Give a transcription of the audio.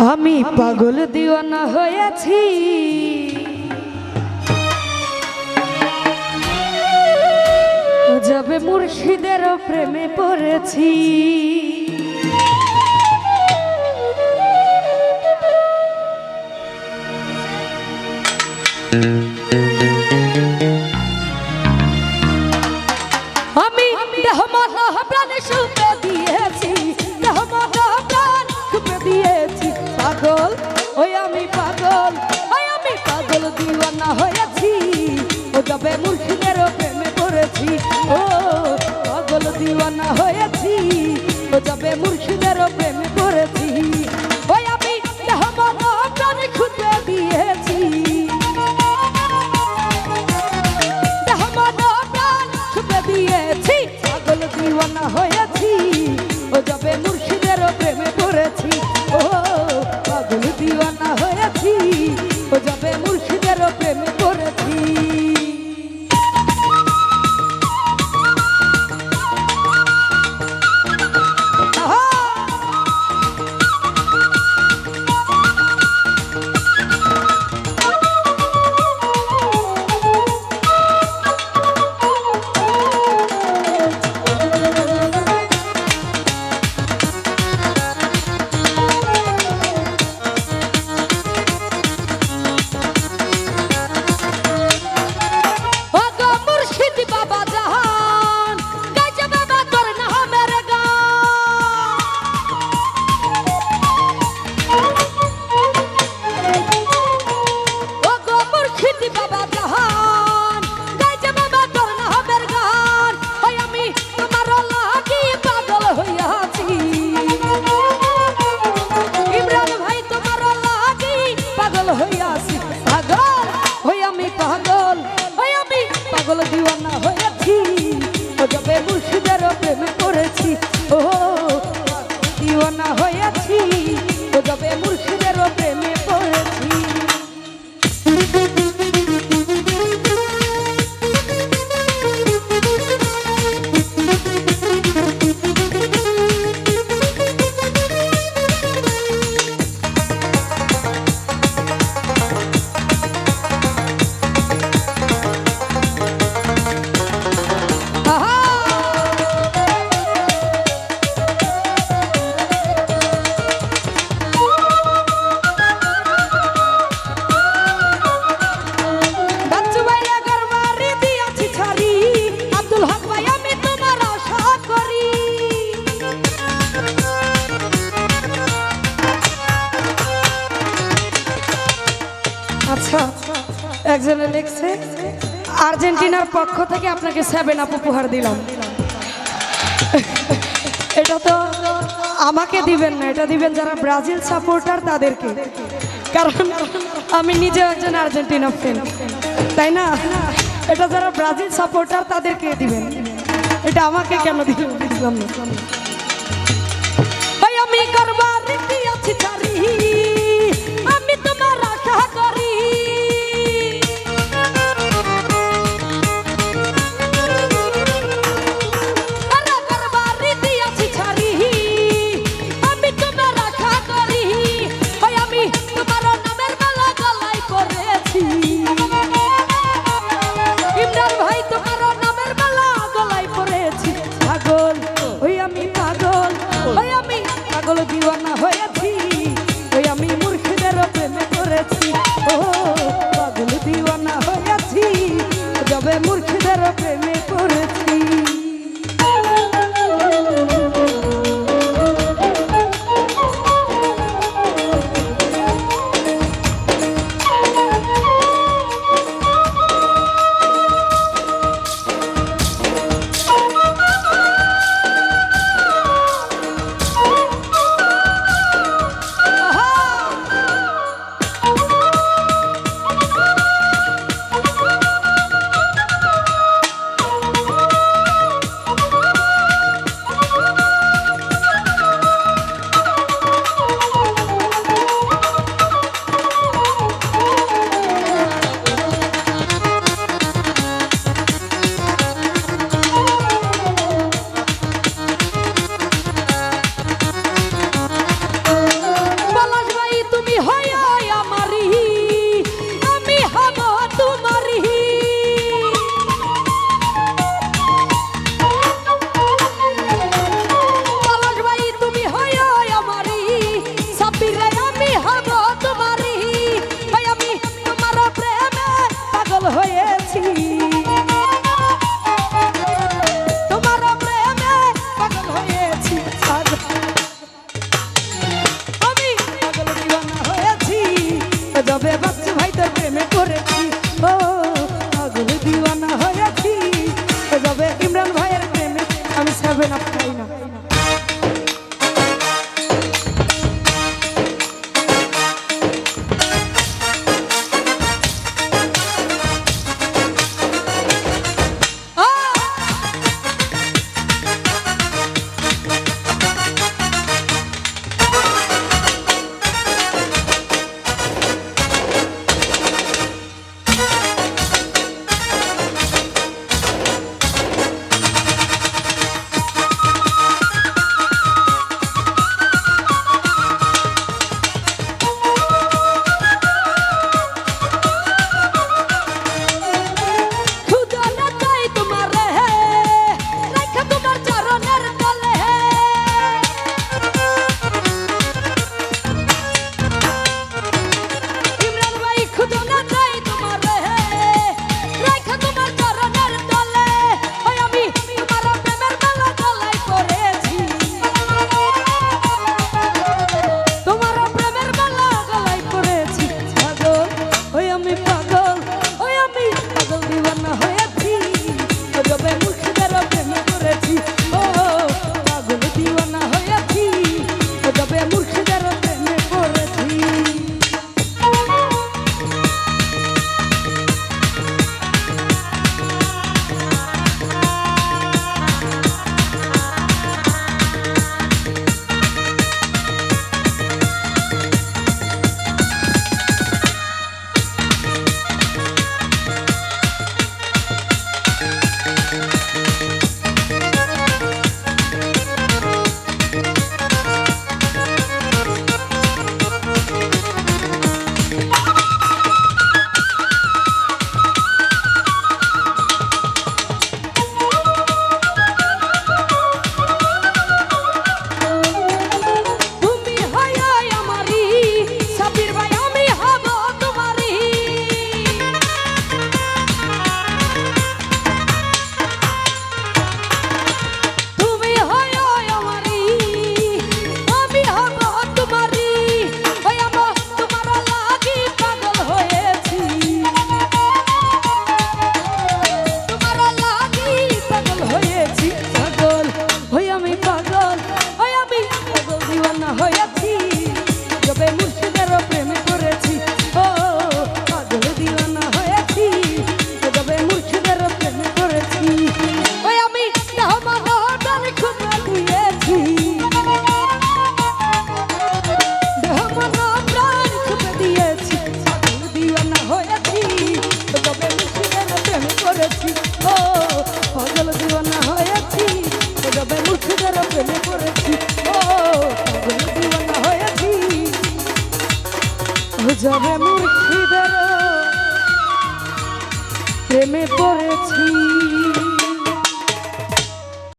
আমি পাগল দিওয়ানা হয়েছি, যাবে মুর্শিদের প্রেমে পড়েছি। আমি দেহ মন প্রাণ সুপে দিয়েছি, দেহ মন প্রাণ সুপে দিয়েছি। পাগল ওই আমি পাগল, ওই আমি পাগল দিওয়ানা হয়েছি, ও যাবে মুর্শিদের প্রেমে পড়েছি। ও পাগল দিওয়ানা হয়েছি, ও যাবে মুর্শিদের প্রেমে পড়েছি। ওই আমি দেহ মন প্রাণ সুপে দিয়েছি, দেহ মন প্রাণ সুপে দিয়েছি। পাগল দিওয়ানা হয়েছি, ও যাবে মুর্শিদের প্রেমে পড়েছি। ও পাগল দিওয়ানা হয়েছি, ও যাবে মুর্শিদের প্রেমে পড়েছি। পাগল দিওয়ানা হয়েছি, ও যাবে মুর্শিদের প্রেমে পড়েছি। ও দিওয়ানা হয়েছি, ও যাবে মুর্শিদের প্রেমে পড়েছি। আচ্ছা, একজনে লিখছে আর্জেন্টিনার পক্ষ থেকে আপনাকে 7 আপ উপহার দিলাম। এটা তো আমাকে দিবেন না, এটা দিবেন যারা ব্রাজিল সাপোর্টার তাদেরকে, কারণ আমি নিজে একজন আর্জেন্টিনা ফ্যান, তাই না? এটা যারা ব্রাজিল সাপোর্টার তাদেরকে দিবেন, এটা আমাকে কেন দিলেন বুঝলাম না। ভাই আমি করবার দিয়েছি চারি, আমি তোমার আশা করি। আমি যাবে মুর্শিদের প্রেমে পড়েছে